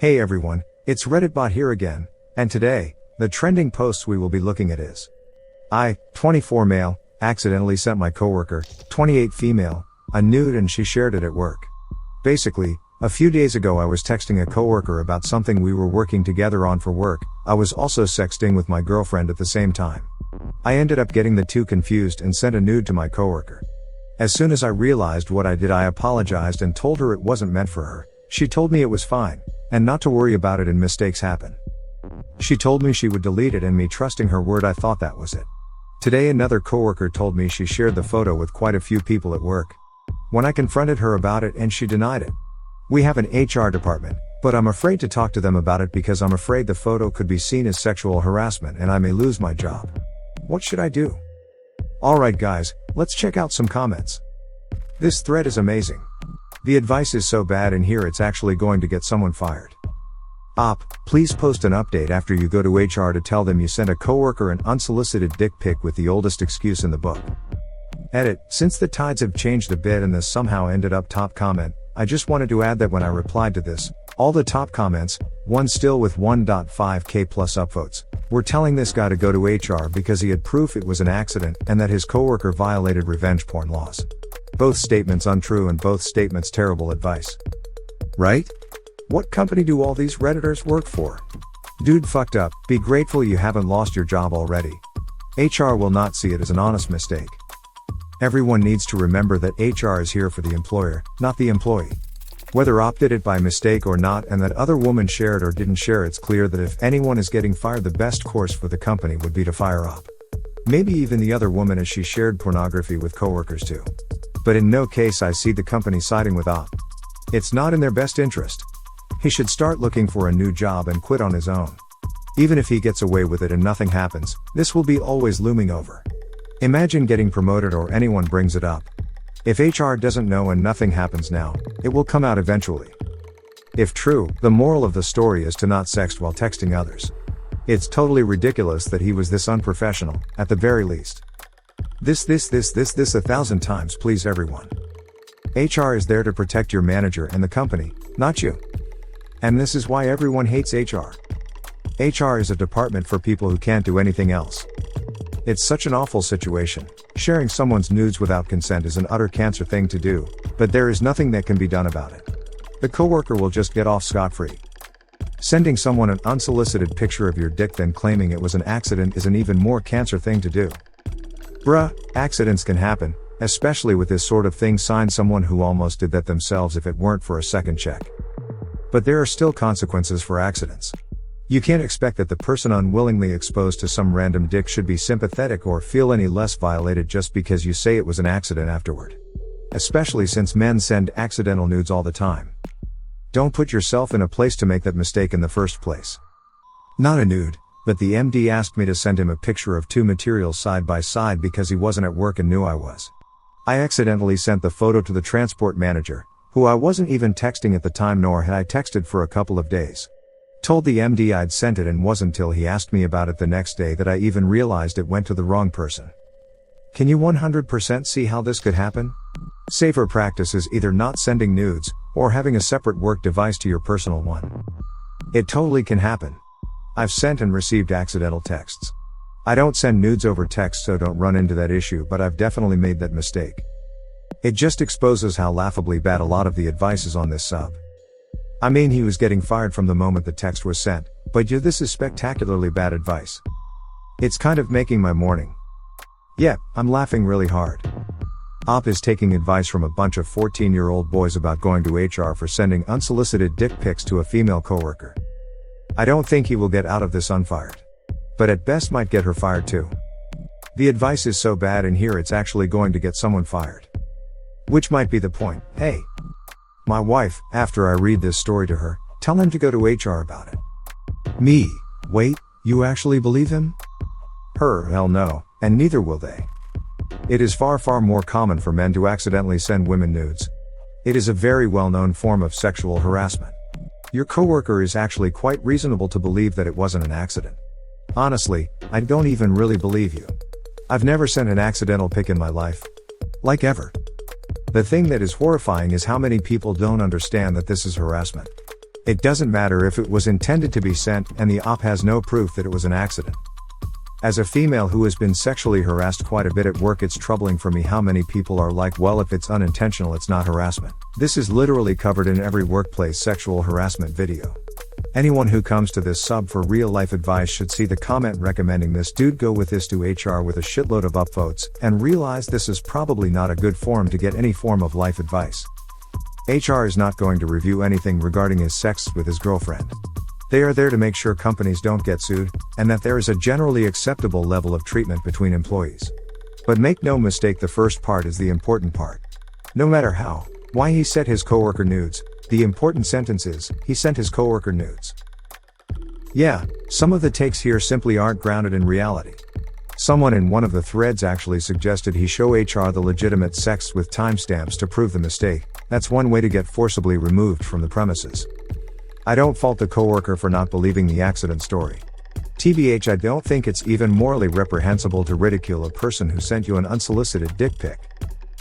Hey everyone, it's Redditbot here again, and today, the trending posts we will be looking at is I, 24 male, accidentally sent my coworker, 28 female, a nude and she shared it at work. Basically, a few days ago I was texting a coworker about something we were working together on for work. I was also sexting with my girlfriend at the same time. I ended up getting the two confused and sent a nude to my coworker. As soon as I realized what I did, I apologized and told her it wasn't meant for her. She told me it was fine, and not to worry about it and mistakes happen. She told me she would delete it, and me trusting her word, I thought that was it. Today another coworker told me she shared the photo with quite a few people at work. When I confronted her about it, and she denied it. We have an HR department, but I'm afraid to talk to them about it because I'm afraid the photo could be seen as sexual harassment and I may lose my job. What should I do? Alright guys, let's check out some comments. This thread is amazing. The advice is so bad in here it's actually going to get someone fired. Op, please post an update after you go to HR to tell them you sent a coworker an unsolicited dick pic with the oldest excuse in the book. Edit, since the tides have changed a bit and this somehow ended up top comment, I just wanted to add that when I replied to this, all the top comments, one still with 1.5k plus upvotes, were telling this guy to go to HR because he had proof it was an accident and that his coworker violated revenge porn laws. Both statements untrue and both statements terrible advice. Right? What company do all these Redditors work for? Dude fucked up, be grateful you haven't lost your job already. HR will not see it as an honest mistake. Everyone needs to remember that HR is here for the employer, not the employee. Whether Op did it by mistake or not and that other woman shared or didn't share, it's clear that if anyone is getting fired, the best course for the company would be to fire Op. Maybe even the other woman as she shared pornography with coworkers too. But in no case I see the company siding with Op. It's not in their best interest. He should start looking for a new job and quit on his own. Even if he gets away with it and nothing happens, this will be always looming over. Imagine getting promoted or anyone brings it up. If HR doesn't know and nothing happens now, it will come out eventually. If true, the moral of the story is to not sext while texting others. It's totally ridiculous that he was this unprofessional, at the very least. This 1,000 times please everyone. HR is there to protect your manager and the company, not you. And this is why everyone hates HR. HR is a department for people who can't do anything else. It's such an awful situation. Sharing someone's nudes without consent is an utter cancer thing to do, but there is nothing that can be done about it. The coworker will just get off scot-free. Sending someone an unsolicited picture of your dick then claiming it was an accident is an even more cancer thing to do. Bruh, accidents can happen, especially with this sort of thing. Sign someone who almost did that themselves if it weren't for a second check. But there are still consequences for accidents. You can't expect that the person unwillingly exposed to some random dick should be sympathetic or feel any less violated just because you say it was an accident afterward. Especially since men send accidental nudes all the time. Don't put yourself in a place to make that mistake in the first place. Not a nude, but the MD asked me to send him a picture of two materials side by side because he wasn't at work and knew I was. I accidentally sent the photo to the transport manager, who I wasn't even texting at the time, nor had I texted for a couple of days. Told the MD I'd sent it, and wasn't till he asked me about it the next day that I even realized it went to the wrong person. Can you 100% see how this could happen? Safer practice is either not sending nudes, or having a separate work device to your personal one. It totally can happen. I've sent and received accidental texts. I don't send nudes over text, so don't run into that issue, but I've definitely made that mistake. It just exposes how laughably bad a lot of the advice is on this sub. I mean, he was getting fired from the moment the text was sent, but yeah, this is spectacularly bad advice. It's kind of making my morning. Yeah, I'm laughing really hard. Op is taking advice from a bunch of 14-year-old boys about going to HR for sending unsolicited dick pics to a female coworker. I don't think he will get out of this unfired. But at best might get her fired too. The advice is so bad in here it's actually going to get someone fired. Which might be the point. Hey, my wife, after I read this story to her, tell him to go to HR about it. Me, wait, you actually believe him? Her, hell no, and neither will they. It is far more common for men to accidentally send women nudes. It is a very well-known form of sexual harassment. Your coworker is actually quite reasonable to believe that it wasn't an accident. Honestly, I don't even really believe you. I've never sent an accidental pic in my life. Like ever. The thing that is horrifying is how many people don't understand that this is harassment. It doesn't matter if it was intended to be sent and the op has no proof that it was an accident. As a female who has been sexually harassed quite a bit at work, it's troubling for me how many people are like, well, if it's unintentional, it's not harassment. This is literally covered in every workplace sexual harassment video. Anyone who comes to this sub for real life advice should see the comment recommending this dude go with this to HR with a shitload of upvotes, and realize this is probably not a good forum to get any form of life advice. HR is not going to review anything regarding his sex with his girlfriend. They are there to make sure companies don't get sued, and that there is a generally acceptable level of treatment between employees. But make no mistake, the first part is the important part. No matter why he sent his coworker nudes, the important sentence is, he sent his coworker nudes. Yeah, some of the takes here simply aren't grounded in reality. Someone in one of the threads actually suggested he show HR the legitimate sex with timestamps to prove the mistake. That's one way to get forcibly removed from the premises. I don't fault the coworker for not believing the accident story. TBH, I don't think it's even morally reprehensible to ridicule a person who sent you an unsolicited dick pic.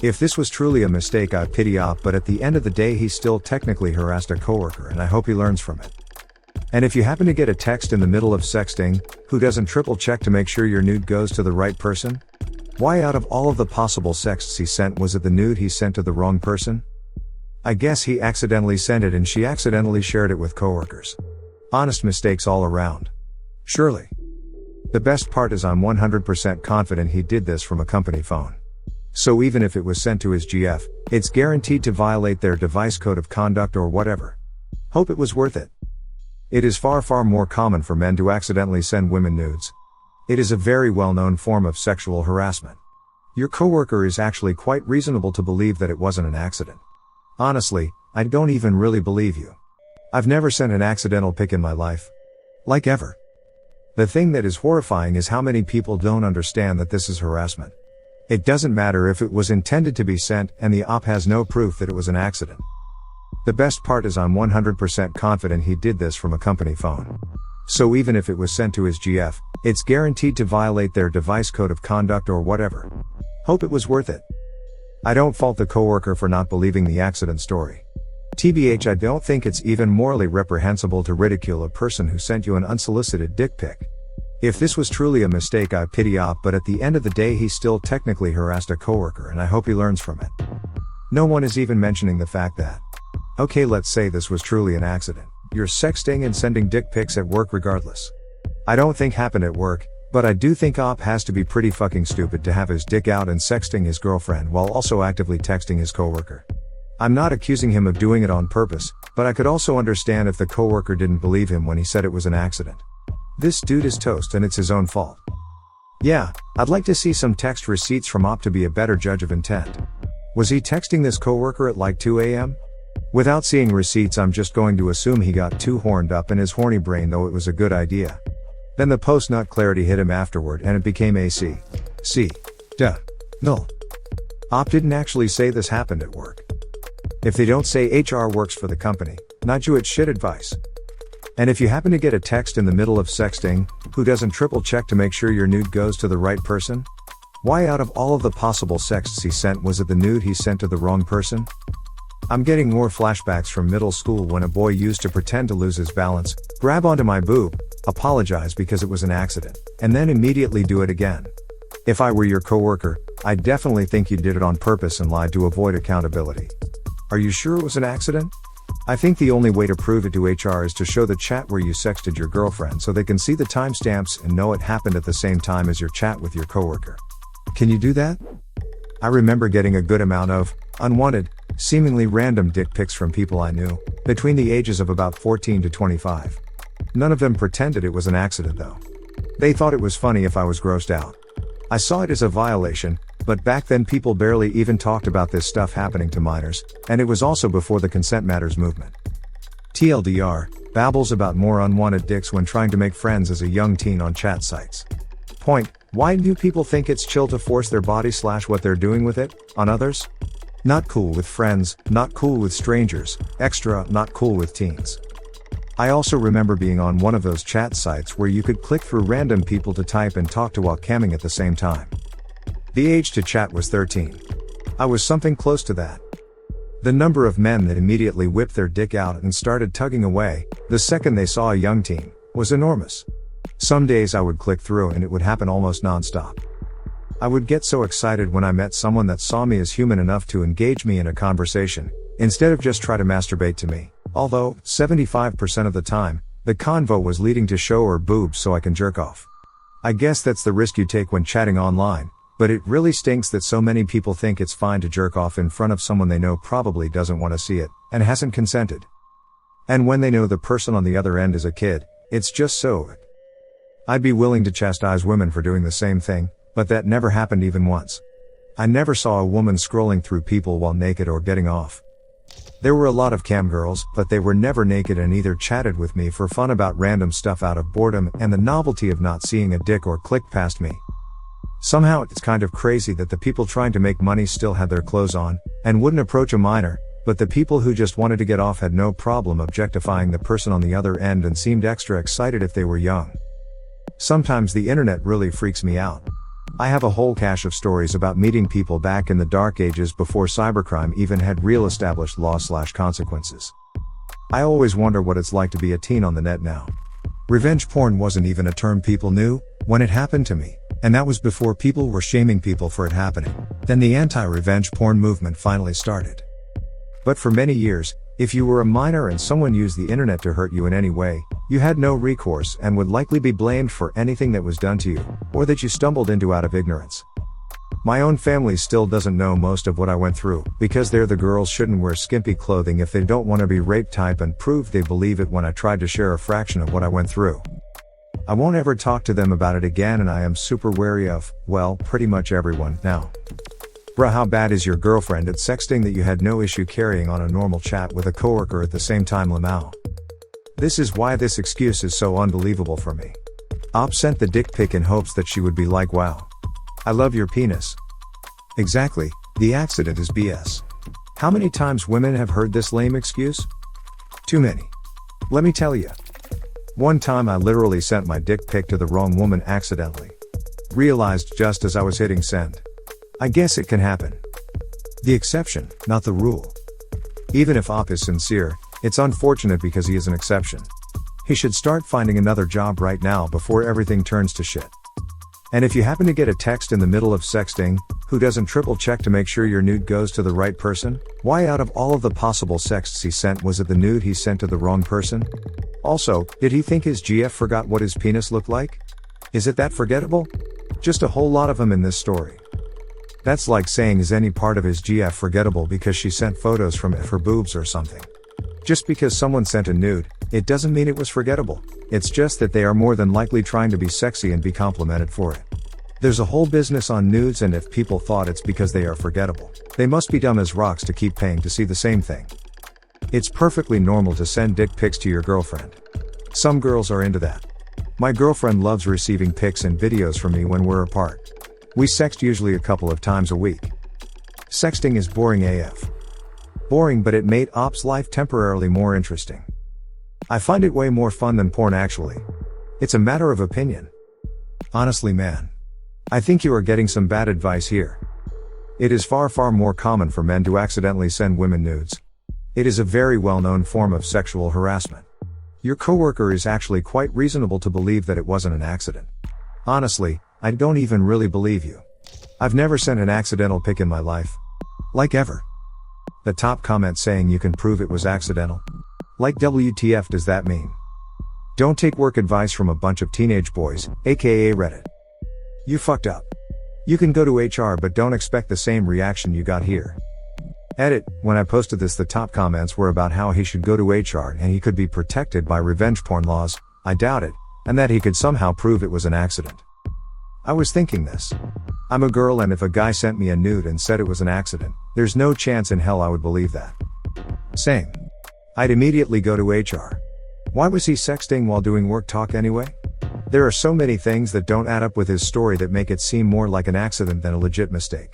If this was truly a mistake, I pity op, but at the end of the day he still technically harassed a coworker, and I hope he learns from it. And if you happen to get a text in the middle of sexting, who doesn't triple check to make sure your nude goes to the right person? Why, out of all of the possible sexts he sent, was it the nude he sent to the wrong person? I guess he accidentally sent it and she accidentally shared it with coworkers. Honest mistakes all around. Surely. The best part is I'm 100% confident he did this from a company phone. So even if it was sent to his GF, it's guaranteed to violate their device code of conduct or whatever. Hope it was worth it. It is far more common for men to accidentally send women nudes. It is a very well-known form of sexual harassment. Your coworker is actually quite reasonable to believe that it wasn't an accident. Honestly, I don't even really believe you. I've never sent an accidental pic in my life. Like ever. The thing that is horrifying is how many people don't understand that this is harassment. It doesn't matter if it was intended to be sent and the op has no proof that it was an accident. The best part is I'm 100% confident he did this from a company phone. So even if it was sent to his GF, it's guaranteed to violate their device code of conduct or whatever. Hope it was worth it. I don't fault the coworker for not believing the accident story. TBH, I don't think it's even morally reprehensible to ridicule a person who sent you an unsolicited dick pic. If this was truly a mistake, I pity op, but at the end of the day he still technically harassed a coworker, and I hope he learns from it. No one is even mentioning the fact that, okay, let's say this was truly an accident. You're sexting and sending dick pics at work regardless. I don't think happened at work, but I do think op has to be pretty fucking stupid to have his dick out and sexting his girlfriend while also actively texting his coworker. I'm not accusing him of doing it on purpose, but I could also understand if the coworker didn't believe him when he said it was an accident. This dude is toast and it's his own fault. Yeah, I'd like to see some text receipts from op to be a better judge of intent. Was he texting this coworker at like 2 a.m.? Without seeing receipts, I'm just going to assume he got too horned up in his horny brain, though it was a good idea. Then the post-nut clarity hit him afterward and it became null. Op didn't actually say this happened at work. If they don't say HR works for the company, not you, it's shit advice. And if you happen to get a text in the middle of sexting, who doesn't triple check to make sure your nude goes to the right person? Why, out of all of the possible sexts he sent, was it the nude he sent to the wrong person? I'm getting more flashbacks from middle school when a boy used to pretend to lose his balance, grab onto my boob, apologize because it was an accident, and then immediately do it again. If I were your coworker, I'd definitely think you did it on purpose and lied to avoid accountability. Are you sure it was an accident? I think the only way to prove it to HR is to show the chat where you sexted your girlfriend so they can see the timestamps and know it happened at the same time as your chat with your coworker. Can you do that? I remember getting a good amount of unwanted, seemingly random dick pics from people I knew, between the ages of about 14 to 25. None of them pretended it was an accident though. They thought it was funny if I was grossed out. I saw it as a violation, but back then people barely even talked about this stuff happening to minors, and it was also before the Consent Matters movement. TLDR, babbles about more unwanted dicks when trying to make friends as a young teen on chat sites. Point, why do people think it's chill to force their body / what they're doing with it, on others? Not cool with friends, not cool with strangers, extra not cool with teens. I also remember being on one of those chat sites where you could click through random people to type and talk to while camming at the same time. The age to chat was 13. I was something close to that. The number of men that immediately whipped their dick out and started tugging away, the second they saw a young teen, was enormous. Some days I would click through and it would happen almost non-stop. I would get so excited when I met someone that saw me as human enough to engage me in a conversation, instead of just try to masturbate to me, although, 75% of the time, the convo was leading to show her boobs so I can jerk off. I guess that's the risk you take when chatting online, but it really stinks that so many people think it's fine to jerk off in front of someone they know probably doesn't want to see it, and hasn't consented. And when they know the person on the other end is a kid, it's just so. I'd be willing to chastise women for doing the same thing, but that never happened even once. I never saw a woman scrolling through people while naked or getting off. There were a lot of cam girls, but they were never naked and either chatted with me for fun about random stuff out of boredom and the novelty of not seeing a dick or clicked past me. Somehow it's kind of crazy that the people trying to make money still had their clothes on, and wouldn't approach a minor, but the people who just wanted to get off had no problem objectifying the person on the other end and seemed extra excited if they were young. Sometimes the internet really freaks me out. I have a whole cache of stories about meeting people back in the dark ages before cybercrime even had real established law/consequences. I always wonder what it's like to be a teen on the net now. Revenge porn wasn't even a term people knew when it happened to me, and that was before people were shaming people for it happening. Then the anti-revenge porn movement finally started. But for many years, if you were a minor and someone used the internet to hurt you in any way, you had no recourse and would likely be blamed for anything that was done to you, or that you stumbled into out of ignorance. My own family still doesn't know most of what I went through, because they're the girls shouldn't wear skimpy clothing if they don't want to be raped type, and proved they believe it when I tried to share a fraction of what I went through. I won't ever talk to them about it again, and I am super wary of, well, pretty much everyone now. Bruh, how bad is your girlfriend at sexting that you had no issue carrying on a normal chat with a coworker at the same time? Lamau. This is why this excuse is so unbelievable for me. Op sent the dick pic in hopes that she would be like, wow, I love your penis. Exactly, the accident is BS. How many times women have heard this lame excuse? Too many. Let me tell you. One time I literally sent my dick pic to the wrong woman accidentally. Realized just as I was hitting send. I guess it can happen. The exception, not the rule. Even if Op is sincere, it's unfortunate because he is an exception. He should start finding another job right now before everything turns to shit. And if you happen to get a text in the middle of sexting, who doesn't triple check to make sure your nude goes to the right person? Why, out of all of the possible sexts he sent, was it the nude he sent to the wrong person? Also, did he think his GF forgot what his penis looked like? Is it that forgettable? Just a whole lot of them in this story. That's like saying, is any part of his GF forgettable because she sent photos from her boobs or something? Just because someone sent a nude, it doesn't mean it was forgettable. It's just that they are more than likely trying to be sexy and be complimented for it. There's a whole business on nudes, and if people thought it's because they are forgettable, they must be dumb as rocks to keep paying to see the same thing. It's perfectly normal to send dick pics to your girlfriend. Some girls are into that. My girlfriend loves receiving pics and videos from me when we're apart. We sext usually a couple of times a week. Sexting is boring AF. Boring, but it made Op's life temporarily more interesting. I find it way more fun than porn actually. It's a matter of opinion. Honestly, man. I think you are getting some bad advice here. It is far more common for men to accidentally send women nudes. It is a very well-known form of sexual harassment. Your coworker is actually quite reasonable to believe that it wasn't an accident. Honestly, I don't even really believe you. I've never sent an accidental pic in my life. Like ever. The top comment saying you can prove it was accidental. Like WTF does that mean? Don't take work advice from a bunch of teenage boys, aka Reddit. You fucked up. You can go to HR, but don't expect the same reaction you got here. Edit, when I posted this, the top comments were about how he should go to HR and he could be protected by revenge porn laws. I doubt it, and that he could somehow prove it was an accident. I was thinking this. I'm a girl, and if a guy sent me a nude and said it was an accident, there's no chance in hell I would believe that. Same. I'd immediately go to HR. Why was he sexting while doing work talk anyway? There are so many things that don't add up with his story that make it seem more like an accident than a legit mistake.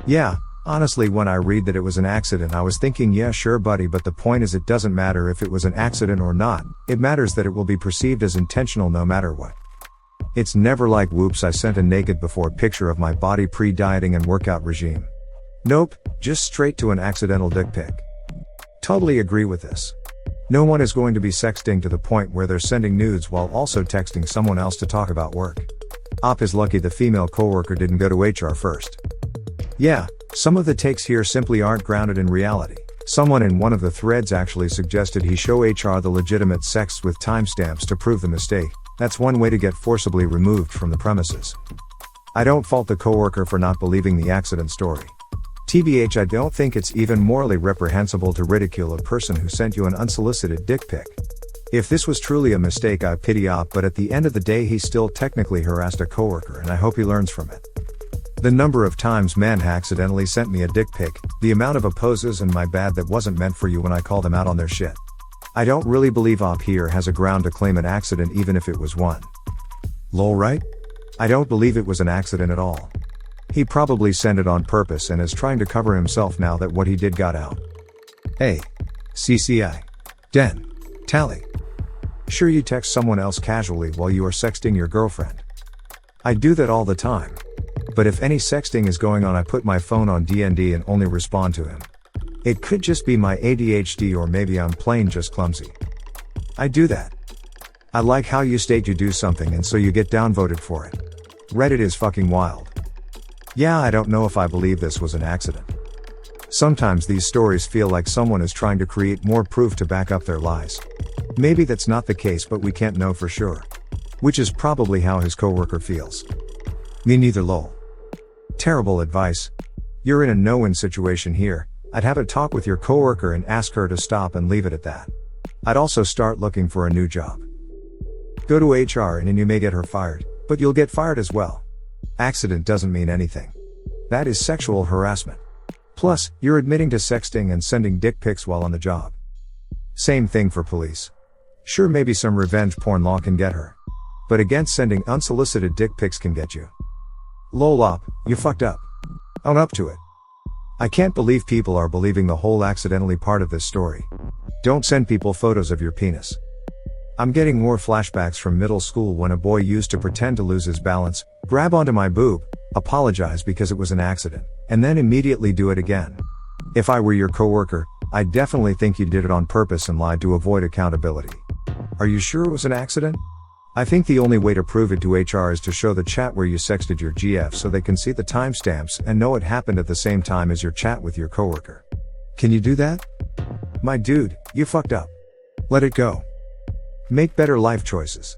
Yeah, honestly, when I read that it was an accident, I was thinking, yeah sure buddy, but the point is it doesn't matter if it was an accident or not, it matters that it will be perceived as intentional no matter what. It's never like, whoops, I sent a naked before picture of my body pre-dieting and workout regime. Nope, just straight to an accidental dick pic. Totally agree with this. No one is going to be sexting to the point where they're sending nudes while also texting someone else to talk about work. Op is lucky the female coworker didn't go to HR first. Yeah, some of the takes here simply aren't grounded in reality. Someone in one of the threads actually suggested he show HR the legitimate sex with timestamps to prove the mistake. That's one way to get forcibly removed from the premises. I don't fault the coworker for not believing the accident story. TBH, I don't think it's even morally reprehensible to ridicule a person who sent you an unsolicited dick pic. If this was truly a mistake, I pity Op, but at the end of the day he still technically harassed a coworker, and I hope he learns from it. The number of times men accidentally sent me a dick pic, the amount of opposes and my bad that wasn't meant for you when I call them out on their shit. I don't really believe Op here has a ground to claim an accident even if it was one. Lol, right? I don't believe it was an accident at all. He probably sent it on purpose and is trying to cover himself now that what he did got out. Hey. CCI. Den. Tally. Sure, you text someone else casually while you are sexting your girlfriend. I do that all the time. But if any sexting is going on, I put my phone on DND and only respond to him. It could just be my ADHD, or maybe I'm plain just clumsy. I do that. I like how you state you do something and so you get downvoted for it. Reddit is fucking wild. Yeah, I don't know if I believe this was an accident. Sometimes these stories feel like someone is trying to create more proof to back up their lies. Maybe that's not the case, but we can't know for sure. Which is probably how his coworker feels. Me neither, lol. Terrible advice. You're in a no-win situation here. I'd have a talk with your coworker and ask her to stop and leave it at that. I'd also start looking for a new job. Go to HR and you may get her fired, but you'll get fired as well. Accident doesn't mean anything. That is sexual harassment. Plus, you're admitting to sexting and sending dick pics while on the job. Same thing for police. Sure, maybe some revenge porn law can get her. But against sending unsolicited dick pics can get you. Lol, Op, you fucked up. Own up to it. I can't believe people are believing the whole accidentally part of this story. Don't send people photos of your penis. I'm getting more flashbacks from middle school when a boy used to pretend to lose his balance, grab onto my boob, apologize because it was an accident, and then immediately do it again. If I were your coworker, I'd definitely think you did it on purpose and lied to avoid accountability. Are you sure it was an accident? I think the only way to prove it to HR is to show the chat where you sexted your GF so they can see the timestamps and know it happened at the same time as your chat with your coworker. Can you do that? My dude, you fucked up. Let it go. Make better life choices.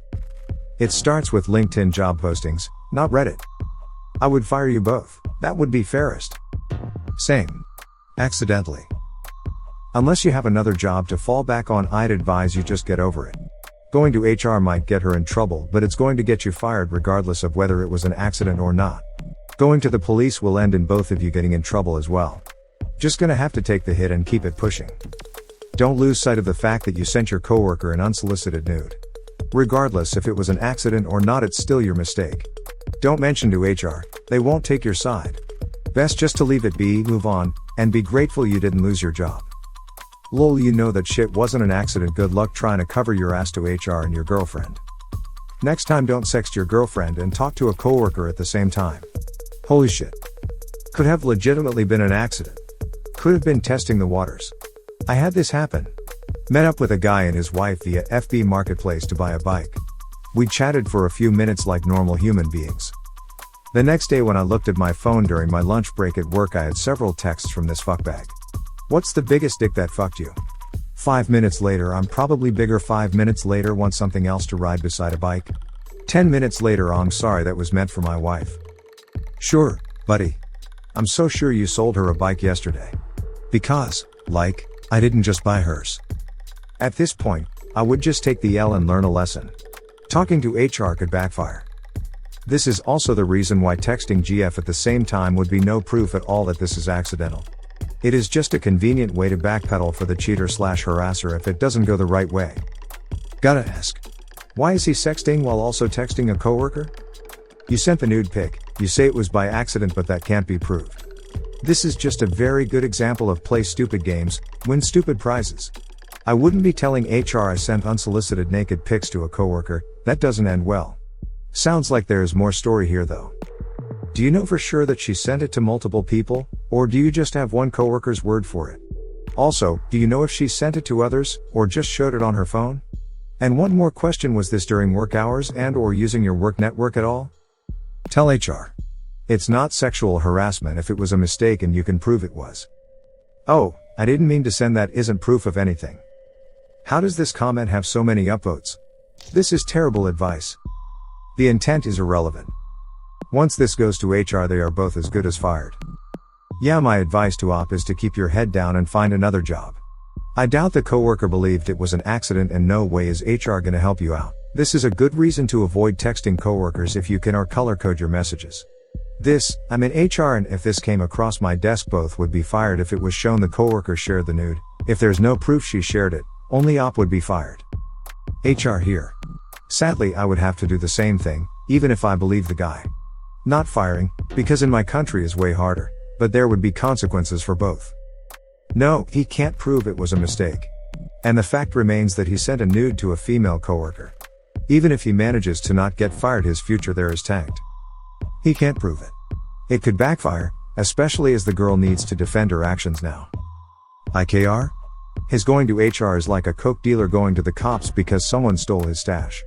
It starts with LinkedIn job postings, not Reddit. I would fire you both. That would be fairest. Same. Accidentally. Unless you have another job to fall back on, I'd advise you just get over it. Going to HR might get her in trouble, but it's going to get you fired regardless of whether it was an accident or not. Going to the police will end in both of you getting in trouble as well. Just gonna have to take the hit and keep it pushing. Don't lose sight of the fact that you sent your coworker an unsolicited nude. Regardless if it was an accident or not, it's still your mistake. Don't mention to HR, they won't take your side. Best just to leave it be, move on, and be grateful you didn't lose your job. Lol, you know that shit wasn't an accident. Good luck trying to cover your ass to HR and your girlfriend. Next time don't sext your girlfriend and talk to a coworker at the same time. Holy shit. Could have legitimately been an accident. Could have been testing the waters. I had this happen. Met up with a guy and his wife via FB Marketplace to buy a bike. We chatted for a few minutes like normal human beings. The next day when I looked at my phone during my lunch break at work, I had several texts from this fuckbag. What's the biggest dick that fucked you? 5 minutes later, I'm probably bigger. 5 minutes later, want something else to ride beside a bike? 10 minutes later, I'm sorry, that was meant for my wife. Sure, buddy. I'm so sure you sold her a bike yesterday. Because, like, I didn't just buy hers. At this point, I would just take the L and learn a lesson. Talking to HR could backfire. This is also the reason why texting GF at the same time would be no proof at all that this is accidental. It is just a convenient way to backpedal for the cheater/harasser if it doesn't go the right way. Gotta ask. Why is he sexting while also texting a coworker? You sent the nude pic, you say it was by accident, but that can't be proved. This is just a very good example of play stupid games, win stupid prizes. I wouldn't be telling HR I sent unsolicited naked pics to a coworker. That doesn't end well. Sounds like there is more story here though. Do you know for sure that she sent it to multiple people, Or do you just have one coworker's word for it? Also, do you know if she sent it to others, or just showed it on her phone? And one more question, was this during work hours and/or using your work network at all? Tell HR. It's not sexual harassment if it was a mistake and you can prove it was. Oh, I didn't mean to send that isn't proof of anything. How does this comment have so many upvotes? This is terrible advice. The intent is irrelevant. Once this goes to HR, they are both as good as fired. Yeah, my advice to op is to keep your head down and find another job. I doubt the coworker believed it was an accident, and no way is HR gonna help you out. This is a good reason to avoid texting coworkers if you can, or color code your messages. I'm in HR, and if this came across my desk, both would be fired if it was shown the coworker shared the nude. If there's no proof she shared it, only op would be fired. HR here. Sadly, I would have to do the same thing, even if I believe the guy. Not firing, because in my country is way harder, but there would be consequences for both. No, he can't prove it was a mistake. And the fact remains that he sent a nude to a female coworker. Even if he manages to not get fired, his future there is tanked. He can't prove it. It could backfire, especially as the girl needs to defend her actions now. IKR? His going to HR is like a coke dealer going to the cops because someone stole his stash.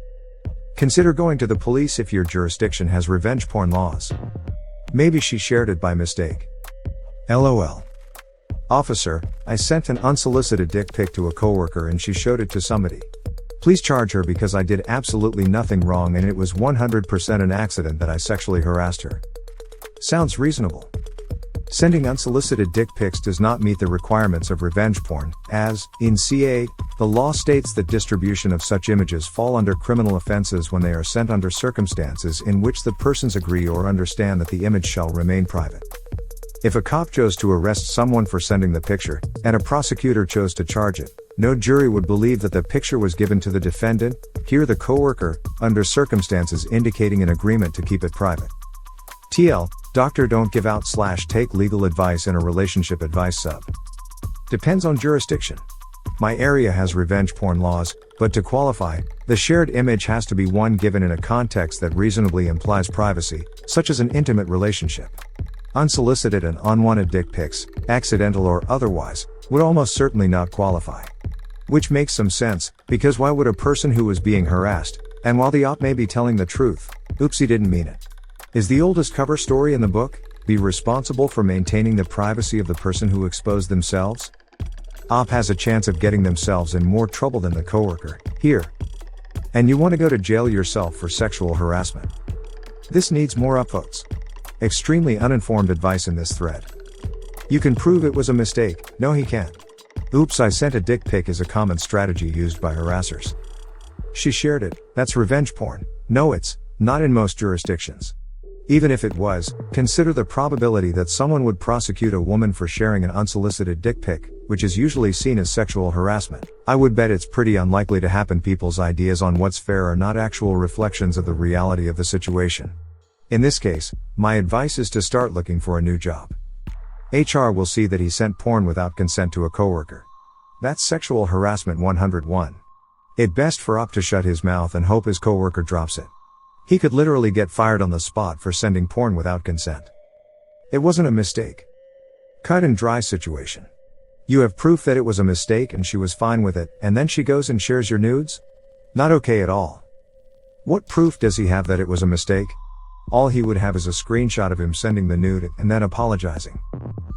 Consider going to the police if your jurisdiction has revenge porn laws. Maybe she shared it by mistake. LOL. Officer, I sent an unsolicited dick pic to a coworker and she showed it to somebody. Please charge her because I did absolutely nothing wrong and it was 100% an accident that I sexually harassed her. Sounds reasonable. Sending unsolicited dick pics does not meet the requirements of revenge porn, as, in CA, the law states that distribution of such images fall under criminal offenses when they are sent under circumstances in which the persons agree or understand that the image shall remain private. If a cop chose to arrest someone for sending the picture, and a prosecutor chose to charge it, no jury would believe that the picture was given to the defendant, here the coworker, under circumstances indicating an agreement to keep it private. TL, doctor don't give out / take legal advice in a relationship advice sub. Depends on jurisdiction. My area has revenge porn laws, but to qualify, the shared image has to be one given in a context that reasonably implies privacy, such as an intimate relationship. Unsolicited and unwanted dick pics, accidental or otherwise, would almost certainly not qualify. Which makes some sense, because why would a person who was being harassed, and while the op may be telling the truth, oops, he didn't mean it. Is the oldest cover story in the book, be responsible for maintaining the privacy of the person who exposed themselves? Op has a chance of getting themselves in more trouble than the coworker, here. And you want to go to jail yourself for sexual harassment. This needs more upvotes. Extremely uninformed advice in this thread. You can prove it was a mistake, no he can't. Oops, I sent a dick pic is a common strategy used by harassers. She shared it, that's revenge porn. No, it's not in most jurisdictions. Even if it was, consider the probability that someone would prosecute a woman for sharing an unsolicited dick pic, which is usually seen as sexual harassment. I would bet it's pretty unlikely to happen. People's ideas on what's fair are not actual reflections of the reality of the situation. In this case, my advice is to start looking for a new job. HR will see that he sent porn without consent to a coworker. That's sexual harassment 101. It best for op to shut his mouth and hope his coworker drops it. He could literally get fired on the spot for sending porn without consent. It wasn't a mistake. Cut and dry situation. You have proof that it was a mistake and she was fine with it, and then she goes and shares your nudes? Not okay at all. What proof does he have that it was a mistake? All he would have is a screenshot of him sending the nude and then apologizing.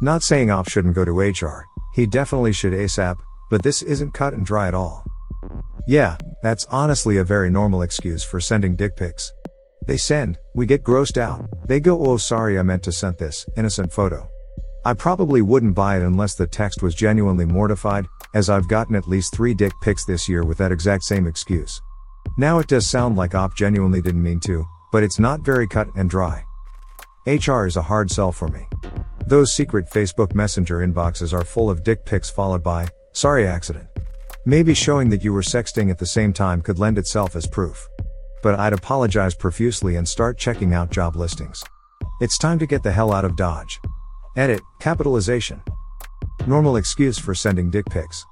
Not saying op shouldn't go to HR, he definitely should ASAP, but this isn't cut and dry at all. Yeah, that's honestly a very normal excuse for sending dick pics. They send, we get grossed out, they go, oh sorry I meant to send this, innocent photo. I probably wouldn't buy it unless the text was genuinely mortified, as I've gotten at least 3 dick pics this year with that exact same excuse. Now it does sound like op genuinely didn't mean to, but it's not very cut and dry. HR is a hard sell for me. Those secret Facebook Messenger inboxes are full of dick pics followed by, sorry accident. Maybe showing that you were sexting at the same time could lend itself as proof. But I'd apologize profusely and start checking out job listings. It's time to get the hell out of Dodge. Edit, capitalization. Normal excuse for sending dick pics.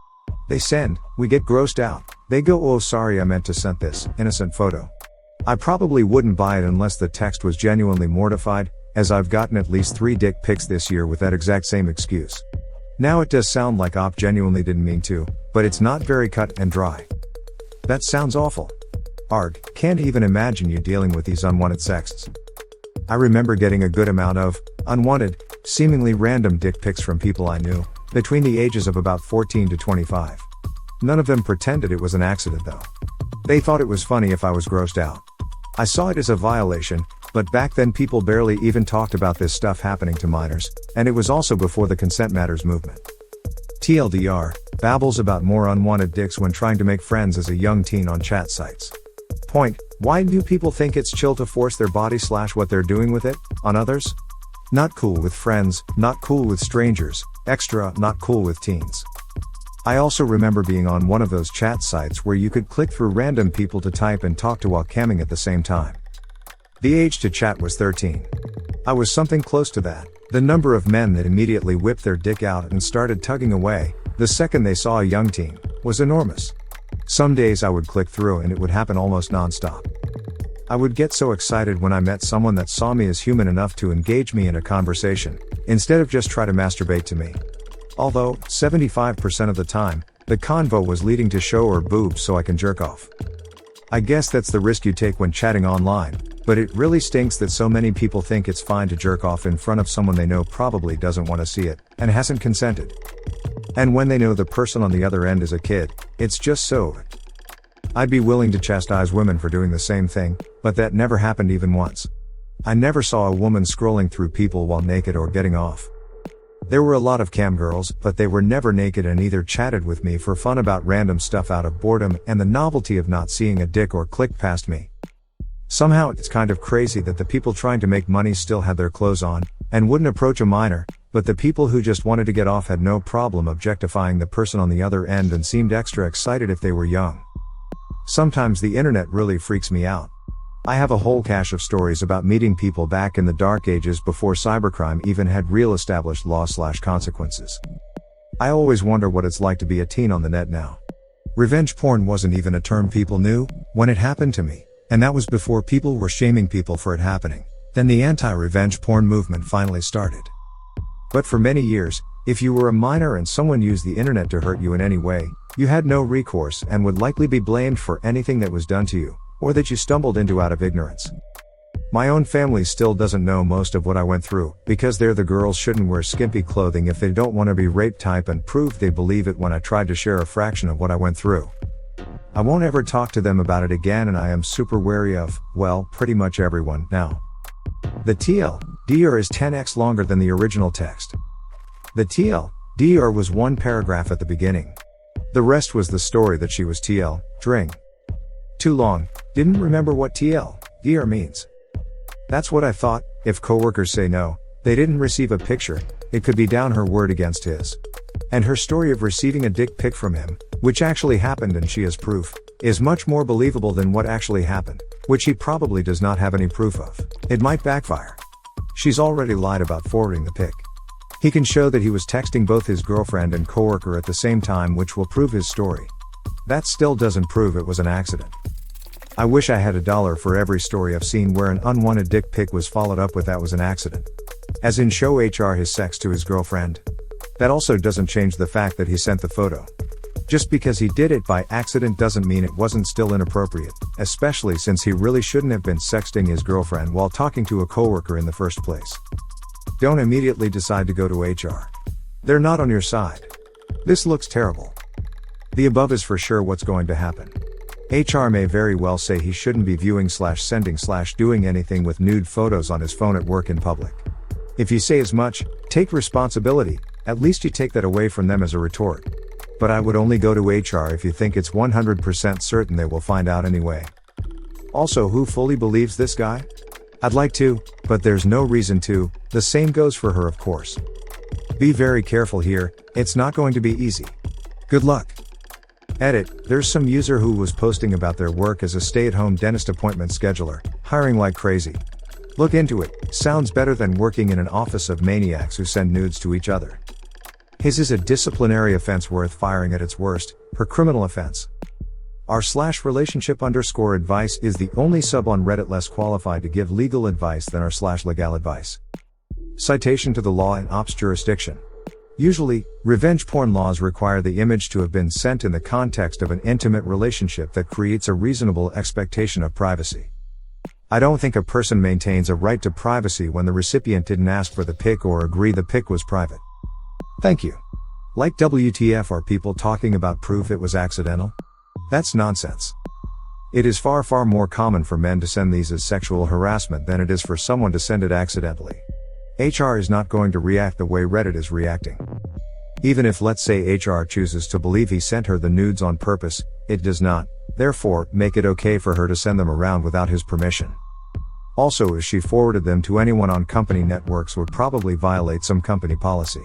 They send, we get grossed out, they go, oh sorry I meant to send this, innocent photo. I probably wouldn't buy it unless the text was genuinely mortified, as I've gotten at least 3 dick pics this year with that exact same excuse. Now it does sound like op genuinely didn't mean to, but it's not very cut and dry. That sounds awful. Arg, can't even imagine you dealing with these unwanted sexts. I remember getting a good amount of unwanted, seemingly random dick pics from people I knew, between the ages of about 14 to 25. None of them pretended it was an accident though. They thought it was funny if I was grossed out. I saw it as a violation, but back then people barely even talked about this stuff happening to minors, and it was also before the Consent Matters movement. TLDR, babbles about more unwanted dicks when trying to make friends as a young teen on chat sites. Point, why do people think it's chill to force their body / what they're doing with it, on others? Not cool with friends, not cool with strangers, extra, not cool with teens. I also remember being on one of those chat sites where you could click through random people to type and talk to while camming at the same time. The age to chat was 13. I was something close to that. The number of men that immediately whipped their dick out and started tugging away, the second they saw a young teen, was enormous. Some days I would click through and it would happen almost non-stop. I would get so excited when I met someone that saw me as human enough to engage me in a conversation, instead of just try to masturbate to me. Although, 75% of the time, the convo was leading to show or boobs so I can jerk off. I guess that's the risk you take when chatting online, but it really stinks that so many people think it's fine to jerk off in front of someone they know probably doesn't want to see it, and hasn't consented. And when they know the person on the other end is a kid, it's just so. I'd be willing to chastise women for doing the same thing, but that never happened even once. I never saw a woman scrolling through people while naked or getting off. There were a lot of cam girls, but they were never naked and either chatted with me for fun about random stuff out of boredom and the novelty of not seeing a dick or click past me. Somehow it's kind of crazy that the people trying to make money still had their clothes on, and wouldn't approach a minor, but the people who just wanted to get off had no problem objectifying the person on the other end and seemed extra excited if they were young. Sometimes the internet really freaks me out. I have a whole cache of stories about meeting people back in the dark ages before cybercrime even had real established law / consequences. I always wonder what it's like to be a teen on the net now. Revenge porn wasn't even a term people knew when it happened to me, and that was before people were shaming people for it happening. Then the anti-revenge porn movement finally started. But for many years, if you were a minor and someone used the internet to hurt you in any way, you had no recourse and would likely be blamed for anything that was done to you, or that you stumbled into out of ignorance. My own family still doesn't know most of what I went through, because they're the girls shouldn't wear skimpy clothing if they don't want to be raped type, and proved they believe it when I tried to share a fraction of what I went through. I won't ever talk to them about it again, and I am super wary of, well, pretty much everyone now. The TLDR is 10x longer than the original text. The TLDR was one paragraph at the beginning. The rest was the story that she was TLDring. Too long, didn't remember what TLDR means. That's what I thought. If coworkers say no, they didn't receive a picture, it could be down her word against his. And her story of receiving a dick pic from him, which actually happened and she has proof, is much more believable than what actually happened, which he probably does not have any proof of. It might backfire. She's already lied about forwarding the pic. He can show that he was texting both his girlfriend and coworker at the same time, which will prove his story. That still doesn't prove it was an accident. I wish I had $1 for every story I've seen where an unwanted dick pic was followed up with "that was an accident." As in show HR his sex to his girlfriend. That also doesn't change the fact that he sent the photo. Just because he did it by accident doesn't mean it wasn't still inappropriate, especially since he really shouldn't have been sexting his girlfriend while talking to a coworker in the first place. Don't immediately decide to go to HR. They're not on your side. This looks terrible. The above is for sure what's going to happen. HR may very well say he shouldn't be viewing / sending / doing anything with nude photos on his phone at work in public. If you say as much, take responsibility, at least you take that away from them as a retort. But I would only go to HR if you think it's 100% certain they will find out anyway. Also, who fully believes this guy? I'd like to, but there's no reason to. The same goes for her, of course. Be very careful here, it's not going to be easy. Good luck. Edit, there's some user who was posting about their work as a stay-at-home dentist appointment scheduler, hiring like crazy. Look into it, sounds better than working in an office of maniacs who send nudes to each other. His is a disciplinary offense worth firing at its worst, her criminal offense. r/relationship_advice is the only sub on Reddit less qualified to give legal advice than r/legal advice. Citation to the law in ops jurisdiction. Usually, revenge porn laws require the image to have been sent in the context of an intimate relationship that creates a reasonable expectation of privacy. I don't think a person maintains a right to privacy when the recipient didn't ask for the pic or agree the pic was private. Thank you. Like WTF are people talking about proof it was accidental? That's nonsense. It is far more common for men to send these as sexual harassment than it is for someone to send it accidentally. HR is not going to react the way Reddit is reacting. Even if, let's say, HR chooses to believe he sent her the nudes on purpose, it does not, therefore, make it okay for her to send them around without his permission. Also, if she forwarded them to anyone on company networks would probably violate some company policy.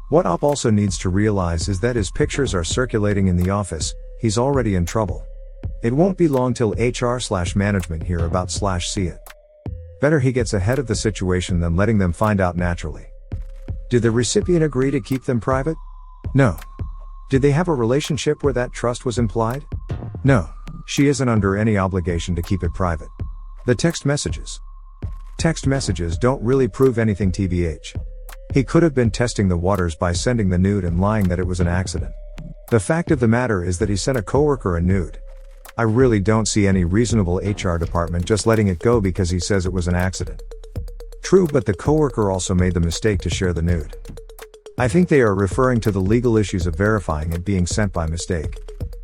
What Op also needs to realize is that his pictures are circulating in the office, he's already in trouble. It won't be long till HR/management hear about/see it. Better he gets ahead of the situation than letting them find out naturally. Did the recipient agree to keep them private? No. Did they have a relationship where that trust was implied? No. She isn't under any obligation to keep it private. The text messages. Text messages don't really prove anything tbh. He could have been testing the waters by sending the nude and lying that it was an accident. The fact of the matter is that he sent a coworker a nude. I really don't see any reasonable HR department just letting it go because he says it was an accident. True, but the coworker also made the mistake to share the nude. I think they are referring to the legal issues of verifying it being sent by mistake.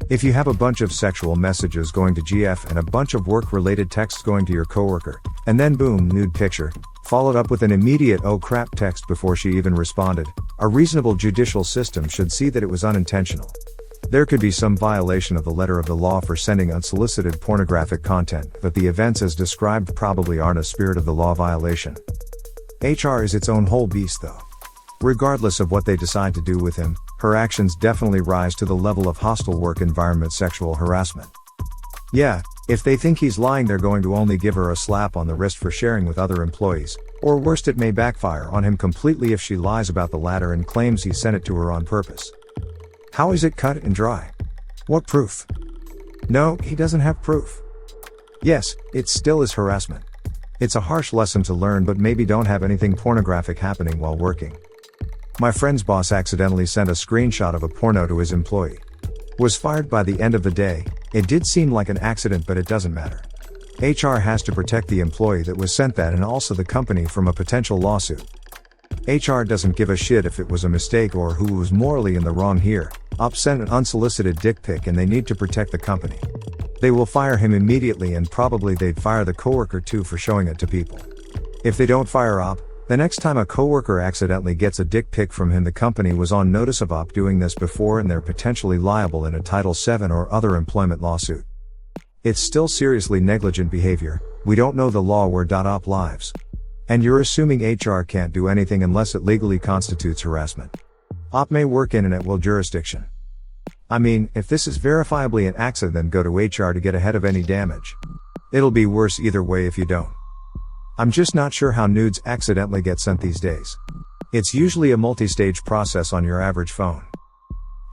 If you have a bunch of sexual messages going to GF and a bunch of work-related texts going to your coworker, and then boom, nude picture, followed up with an immediate oh crap text before she even responded, a reasonable judicial system should see that it was unintentional. There could be some violation of the letter of the law for sending unsolicited pornographic content, but the events as described probably aren't a spirit of the law violation. HR is its own whole beast though. Regardless of what they decide to do with him, her actions definitely rise to the level of hostile work environment sexual harassment. Yeah, if they think he's lying they're going to only give her a slap on the wrist for sharing with other employees, or worst it may backfire on him completely if she lies about the latter and claims he sent it to her on purpose. How is it cut and dry? What proof? No, he doesn't have proof. Yes, it still is harassment. It's a harsh lesson to learn, but maybe don't have anything pornographic happening while working. My friend's boss accidentally sent a screenshot of a porno to his employee. Was fired by the end of the day. It did seem like an accident, but it doesn't matter. HR has to protect the employee that was sent that and also the company from a potential lawsuit. HR doesn't give a shit if it was a mistake or who was morally in the wrong here. Op sent an unsolicited dick pic and they need to protect the company. They will fire him immediately and probably they'd fire the coworker too for showing it to people. If they don't fire Op, the next time a coworker accidentally gets a dick pic from him the company was on notice of Op doing this before and they're potentially liable in a Title VII or other employment lawsuit. It's still seriously negligent behavior. We don't know the law where Op lives. And you're assuming HR can't do anything unless it legally constitutes harassment. Op may work in an at-will jurisdiction. I mean, if this is verifiably an accident then go to HR to get ahead of any damage. It'll be worse either way if you don't. I'm just not sure how nudes accidentally get sent these days. It's usually a multi-stage process on your average phone.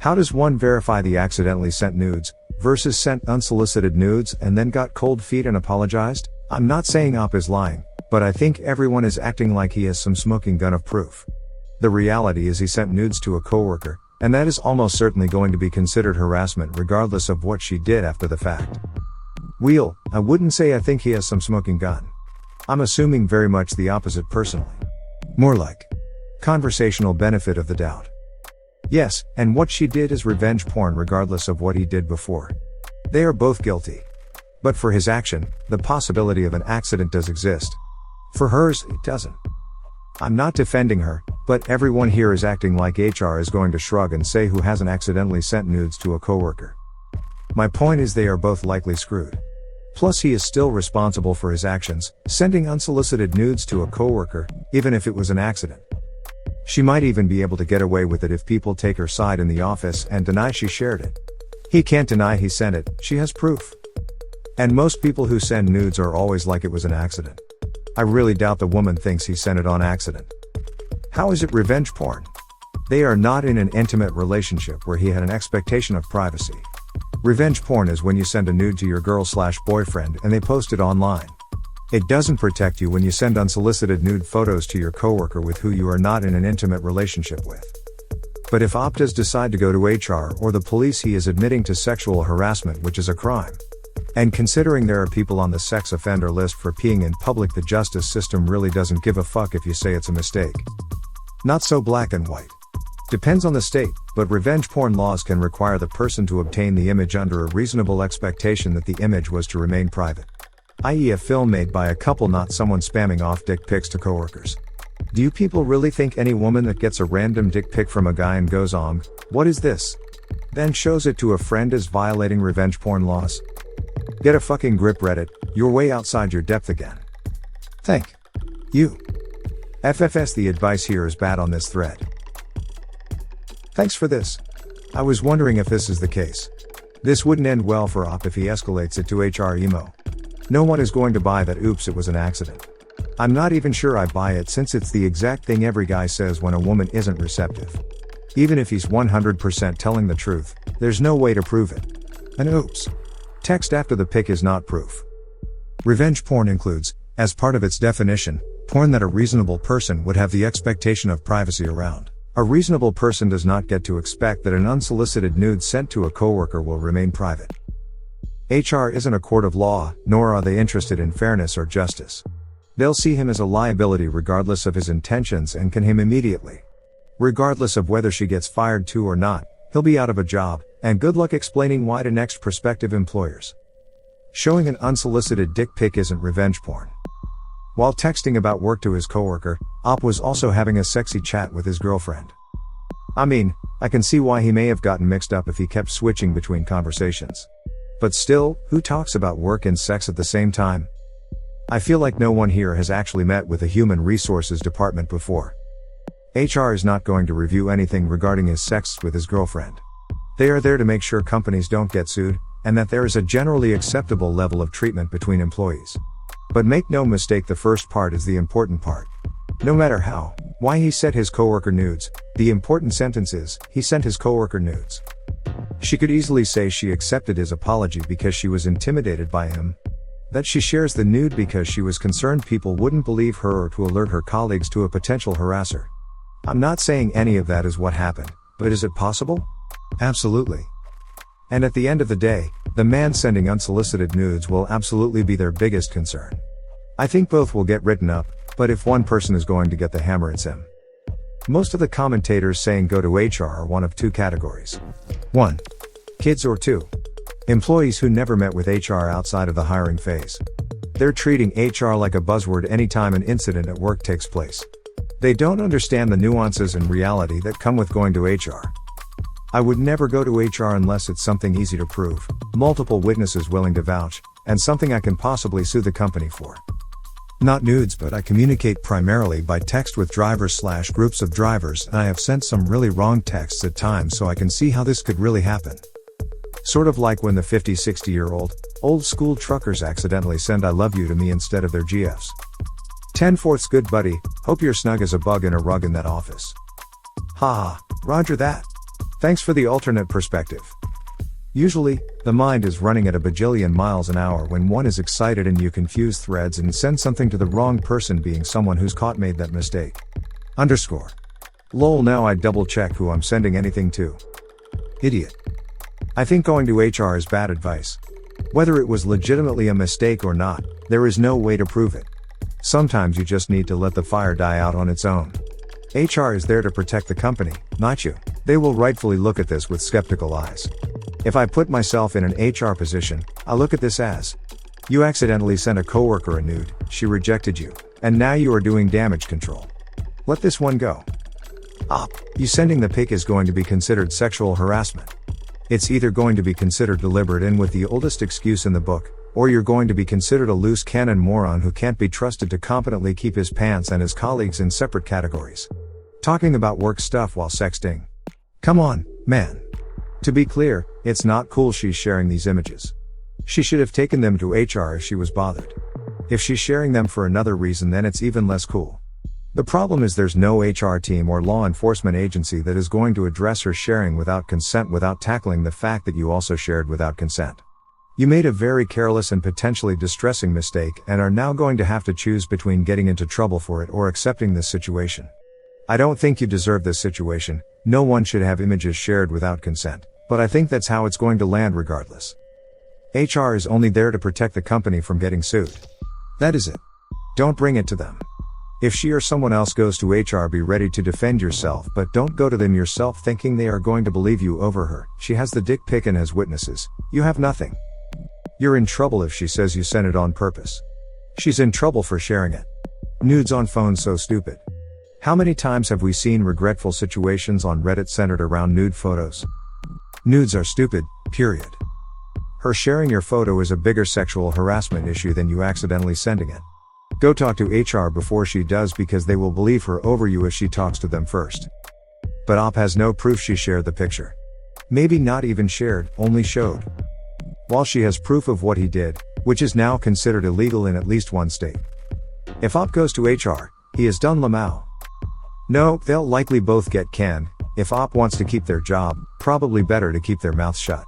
How does one verify the accidentally sent nudes, versus sent unsolicited nudes and then got cold feet and apologized? I'm not saying Op is lying, but I think everyone is acting like he has some smoking gun of proof. The reality is he sent nudes to a coworker, and that is almost certainly going to be considered harassment regardless of what she did after the fact. I wouldn't say I think he has some smoking gun. I'm assuming very much the opposite personally. More like conversational benefit of the doubt. Yes, and what she did is revenge porn regardless of what he did before. They are both guilty. But for his action, the possibility of an accident does exist. For hers, it doesn't. I'm not defending her, but everyone here is acting like HR is going to shrug and say who hasn't accidentally sent nudes to a coworker. My point is they are both likely screwed. Plus he is still responsible for his actions, sending unsolicited nudes to a coworker, even if it was an accident. She might even be able to get away with it if people take her side in the office and deny she shared it. He can't deny he sent it, she has proof. And most people who send nudes are always like it was an accident. I really doubt the woman thinks he sent it on accident. How is it revenge porn? They are not in an intimate relationship where he had an expectation of privacy. Revenge porn is when you send a nude to your girl/boyfriend and they post it online. It doesn't protect you when you send unsolicited nude photos to your coworker with who you are not in an intimate relationship with. But if Optas decide to go to HR or the police, he is admitting to sexual harassment, which is a crime. And considering there are people on the sex offender list for peeing in public, the justice system really doesn't give a fuck if you say it's a mistake. Not so black and white. Depends on the state, but revenge porn laws can require the person to obtain the image under a reasonable expectation that the image was to remain private. I.e. a film made by a couple, not someone spamming off dick pics to coworkers. Do you people really think any woman that gets a random dick pic from a guy and goes what is this? Then shows it to a friend is violating revenge porn laws? Get a fucking grip, Reddit, you're way outside your depth again. Thank you. FFS, the advice here is bad on this thread. Thanks for this. I was wondering if this is the case. This wouldn't end well for Op if he escalates it to HR emo. No one is going to buy that oops it was an accident. I'm not even sure I buy it, since it's the exact thing every guy says when a woman isn't receptive. Even if he's 100% telling the truth, there's no way to prove it. An oops text after the pic is not proof. Revenge porn includes, as part of its definition, porn that a reasonable person would have the expectation of privacy around. A reasonable person does not get to expect that an unsolicited nude sent to a coworker will remain private. HR isn't a court of law, nor are they interested in fairness or justice. They'll see him as a liability regardless of his intentions and can him immediately. Regardless of whether she gets fired too or not, he'll be out of a job, and good luck explaining why to next prospective employers. Showing an unsolicited dick pic isn't revenge porn. While texting about work to his coworker, Op was also having a sexy chat with his girlfriend. I mean, I can see why he may have gotten mixed up if he kept switching between conversations. But still, who talks about work and sex at the same time? I feel like no one here has actually met with the human resources department before. HR is not going to review anything regarding his sex with his girlfriend. They are there to make sure companies don't get sued, and that there is a generally acceptable level of treatment between employees. But make no mistake, the first part is the important part. No matter why he sent his coworker nudes, the important sentence is, he sent his coworker nudes. She could easily say she accepted his apology because she was intimidated by him. That she shares the nude because she was concerned people wouldn't believe her, or to alert her colleagues to a potential harasser. I'm not saying any of that is what happened, but is it possible? Absolutely. And at the end of the day, the man sending unsolicited nudes will absolutely be their biggest concern. I think both will get written up, but if one person is going to get the hammer, it's him. Most of the commentators saying go to HR are one of two categories. 1. Kids, or 2. Employees who never met with HR outside of the hiring phase. They're treating HR like a buzzword anytime an incident at work takes place. They don't understand the nuances and reality that come with going to HR. I would never go to HR unless it's something easy to prove, multiple witnesses willing to vouch, and something I can possibly sue the company for. Not nudes, but I communicate primarily by text with drivers/groups of drivers, and I have sent some really wrong texts at times, so I can see how this could really happen. Sort of like when the 50-60-year-old, old school truckers accidentally send I love you to me instead of their GFs. 10/4 good buddy, hope you're snug as a bug in a rug in that office. Haha, roger that. Thanks for the alternate perspective. Usually, the mind is running at a bajillion miles an hour when one is excited and you confuse threads and send something to the wrong person, being someone who's made that mistake. _ Lol, now I double check who I'm sending anything to. Idiot. I think going to HR is bad advice. Whether it was legitimately a mistake or not, there is no way to prove it. Sometimes you just need to let the fire die out on its own. HR is there to protect the company, not you. They will rightfully look at this with skeptical eyes. If I put myself in an HR position, I look at this as, you accidentally sent a coworker a nude, she rejected you, and now you are doing damage control. Let this one go. Op, you sending the pic is going to be considered sexual harassment. It's either going to be considered deliberate and with the oldest excuse in the book, or you're going to be considered a loose cannon moron who can't be trusted to competently keep his pants and his colleagues in separate categories. Talking about work stuff while sexting. Come on, man. To be clear, it's not cool she's sharing these images. She should have taken them to HR if she was bothered. If she's sharing them for another reason, then it's even less cool. The problem is there's no HR team or law enforcement agency that is going to address her sharing without consent without tackling the fact that you also shared without consent. You made a very careless and potentially distressing mistake and are now going to have to choose between getting into trouble for it or accepting this situation. I don't think you deserve this situation. No one should have images shared without consent, but I think that's how it's going to land regardless. HR is only there to protect the company from getting sued. That is it. Don't bring it to them. If she or someone else goes to HR, be ready to defend yourself, but don't go to them yourself thinking they are going to believe you over her. She has the dick pic and has witnesses. You have nothing. You're in trouble if she says you sent it on purpose. She's in trouble for sharing it. Nudes on phone, so stupid. How many times have we seen regretful situations on Reddit centered around nude photos? Nudes are stupid, period. Her sharing your photo is a bigger sexual harassment issue than you accidentally sending it. Go talk to HR before she does, because they will believe her over you if she talks to them first. But OP has no proof she shared the picture. Maybe not even shared, only showed. While she has proof of what he did, which is now considered illegal in at least one state. If OP goes to HR, he has done Lamau. No, they'll likely both get canned. If OP wants to keep their job, probably better to keep their mouth shut.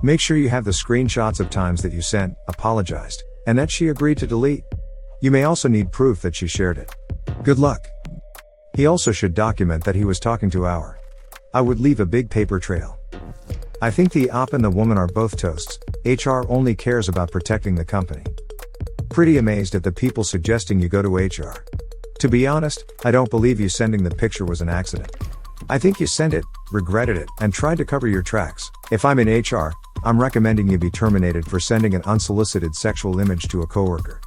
Make sure you have the screenshots of times that you sent, apologized, and that she agreed to delete. You may also need proof that she shared it. Good luck. He also should document that he was talking to our. I would leave a big paper trail. I think the OP and the woman are both toasts. HR only cares about protecting the company. Pretty amazed at the people suggesting you go to HR. To be honest, I don't believe you sending the picture was an accident. I think you sent it, regretted it, and tried to cover your tracks. If I'm in HR, I'm recommending you be terminated for sending an unsolicited sexual image to a coworker.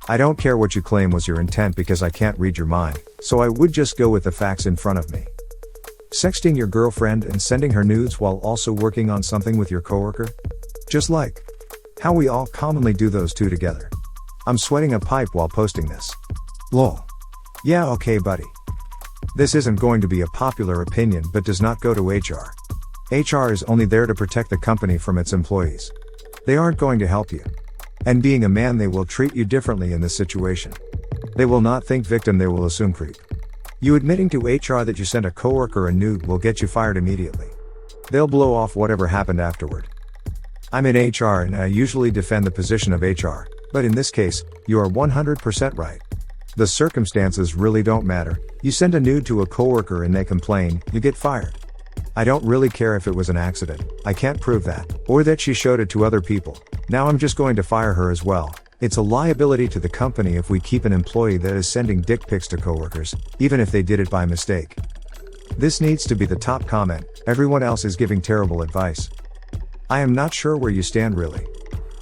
I don't care what you claim was your intent because I can't read your mind, so I would just go with the facts in front of me. Sexting your girlfriend and sending her nudes while also working on something with your coworker? Just like how we all commonly do those two together. I'm sweating a pipe while posting this. Lol. Yeah, okay buddy. This isn't going to be a popular opinion, but does not go to HR. HR is only there to protect the company from its employees. They aren't going to help you. And being a man, they will treat you differently in this situation. They will not think victim, they will assume creep. You admitting to HR that you sent a coworker a nude will get you fired immediately. They'll blow off whatever happened afterward. I'm in HR and I usually defend the position of HR, but in this case, you are 100% right. The circumstances really don't matter. You send a nude to a coworker and they complain, you get fired. I don't really care if it was an accident. I can't prove that, or that she showed it to other people. Now I'm just going to fire her as well. It's a liability to the company if we keep an employee that is sending dick pics to coworkers, even if they did it by mistake. This needs to be the top comment. Everyone else is giving terrible advice. I am not sure where you stand really.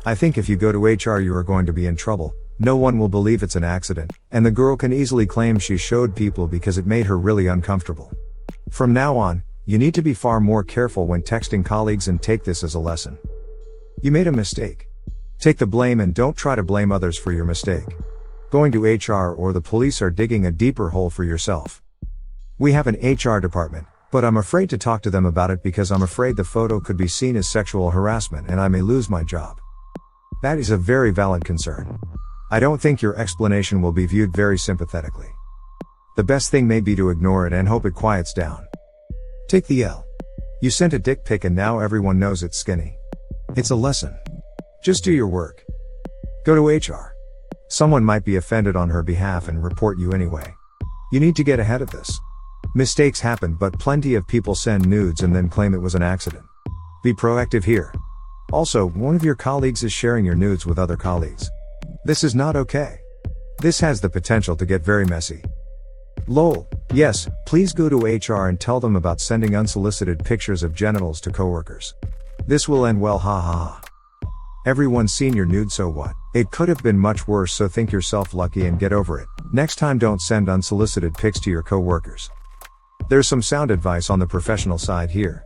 I think if you go to HR you are going to be in trouble. No one will believe it's an accident, and the girl can easily claim she showed people because it made her really uncomfortable. From now on, you need to be far more careful when texting colleagues and take this as a lesson. You made a mistake. Take the blame and don't try to blame others for your mistake. Going to HR or the police are digging a deeper hole for yourself. We have an HR department, but I'm afraid to talk to them about it because I'm afraid the photo could be seen as sexual harassment and I may lose my job. That is a very valid concern. I don't think your explanation will be viewed very sympathetically. The best thing may be to ignore it and hope it quiets down. Take the L. You sent a dick pic and now everyone knows it's skinny. It's a lesson. Just do your work. Go to HR. Someone might be offended on her behalf and report you anyway. You need to get ahead of this. Mistakes happen, but plenty of people send nudes and then claim it was an accident. Be proactive here. Also, one of your colleagues is sharing your nudes with other colleagues. This is not okay. This has the potential to get very messy. Lol. Yes, please go to HR and tell them about sending unsolicited pictures of genitals to coworkers. This will end well, ha ha ha. Everyone's seen your nude, so what? It could have been much worse, so think yourself lucky and get over it. Next time don't send unsolicited pics to your coworkers. There's some sound advice on the professional side here.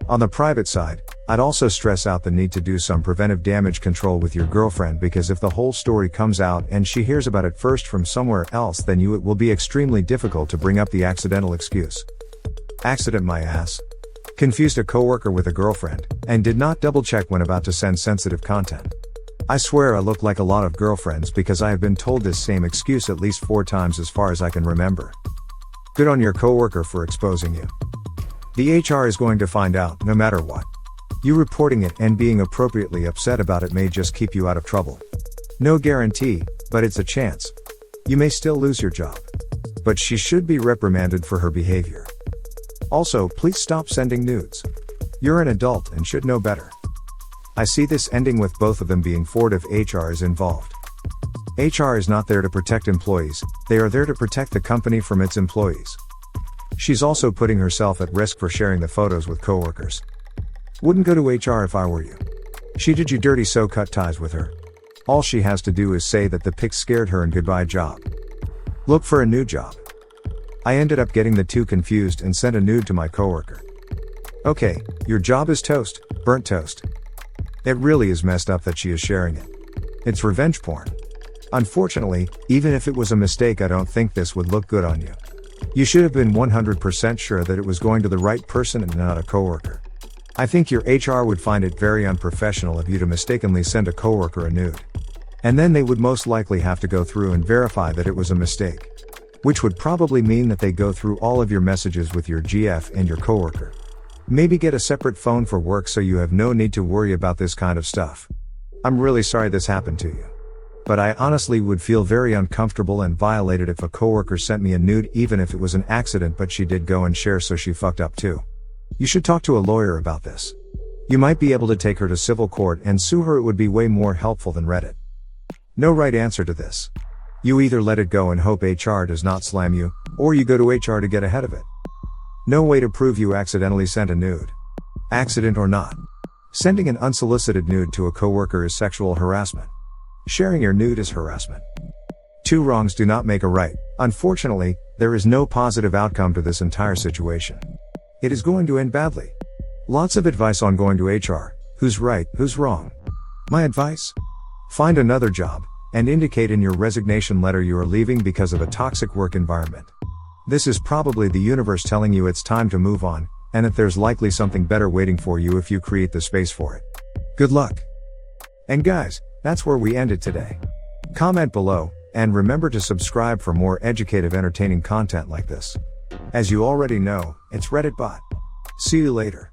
On the private side, I'd also stress out the need to do some preventive damage control with your girlfriend, because if the whole story comes out and she hears about it first from somewhere else than you, it will be extremely difficult to bring up the accidental excuse. Accident my ass. Confused a coworker with a girlfriend, and did not double check when about to send sensitive content. I swear I look like a lot of girlfriends because I have been told this same excuse at least 4 times as far as I can remember. Good on your coworker for exposing you. The HR is going to find out, no matter what. You reporting it and being appropriately upset about it may just keep you out of trouble. No guarantee, but it's a chance. You may still lose your job. But she should be reprimanded for her behavior. Also, please stop sending nudes. You're an adult and should know better. I see this ending with both of them being forward if HR is involved. HR is not there to protect employees, they are there to protect the company from its employees. She's also putting herself at risk for sharing the photos with coworkers. Wouldn't go to HR if I were you. She did you dirty, so cut ties with her. All she has to do is say that the pics scared her and goodbye job. Look for a new job. I ended up getting the two confused and sent a nude to my coworker. Okay, your job is toast, burnt toast. It really is messed up that she is sharing it. It's revenge porn. Unfortunately, even if it was a mistake, I don't think this would look good on you. You should have been 100% sure that it was going to the right person and not a coworker. I think your HR would find it very unprofessional of you to mistakenly send a coworker a nude. And then they would most likely have to go through and verify that it was a mistake. Which would probably mean that they go through all of your messages with your GF and your coworker. Maybe get a separate phone for work so you have no need to worry about this kind of stuff. I'm really sorry this happened to you. But I honestly would feel very uncomfortable and violated if a coworker sent me a nude, even if it was an accident, but she did go and share, so she fucked up too. You should talk to a lawyer about this. You might be able to take her to civil court and sue her. It would be way more helpful than Reddit. No right answer to this. You either let it go and hope HR does not slam you, or you go to HR to get ahead of it. No way to prove you accidentally sent a nude. Accident or not. Sending an unsolicited nude to a coworker is sexual harassment. Sharing your nude is harassment. 2 wrongs do not make a right. Unfortunately, there is no positive outcome to this entire situation. It is going to end badly. Lots of advice on going to HR. Who's right, who's wrong? My advice? Find another job, and indicate in your resignation letter you are leaving because of a toxic work environment. This is probably the universe telling you it's time to move on, and that there's likely something better waiting for you if you create the space for it. Good luck. And guys, that's where we ended today. Comment below, and remember to subscribe for more educative, entertaining content like this. As you already know, it's Reddit Bot. See you later.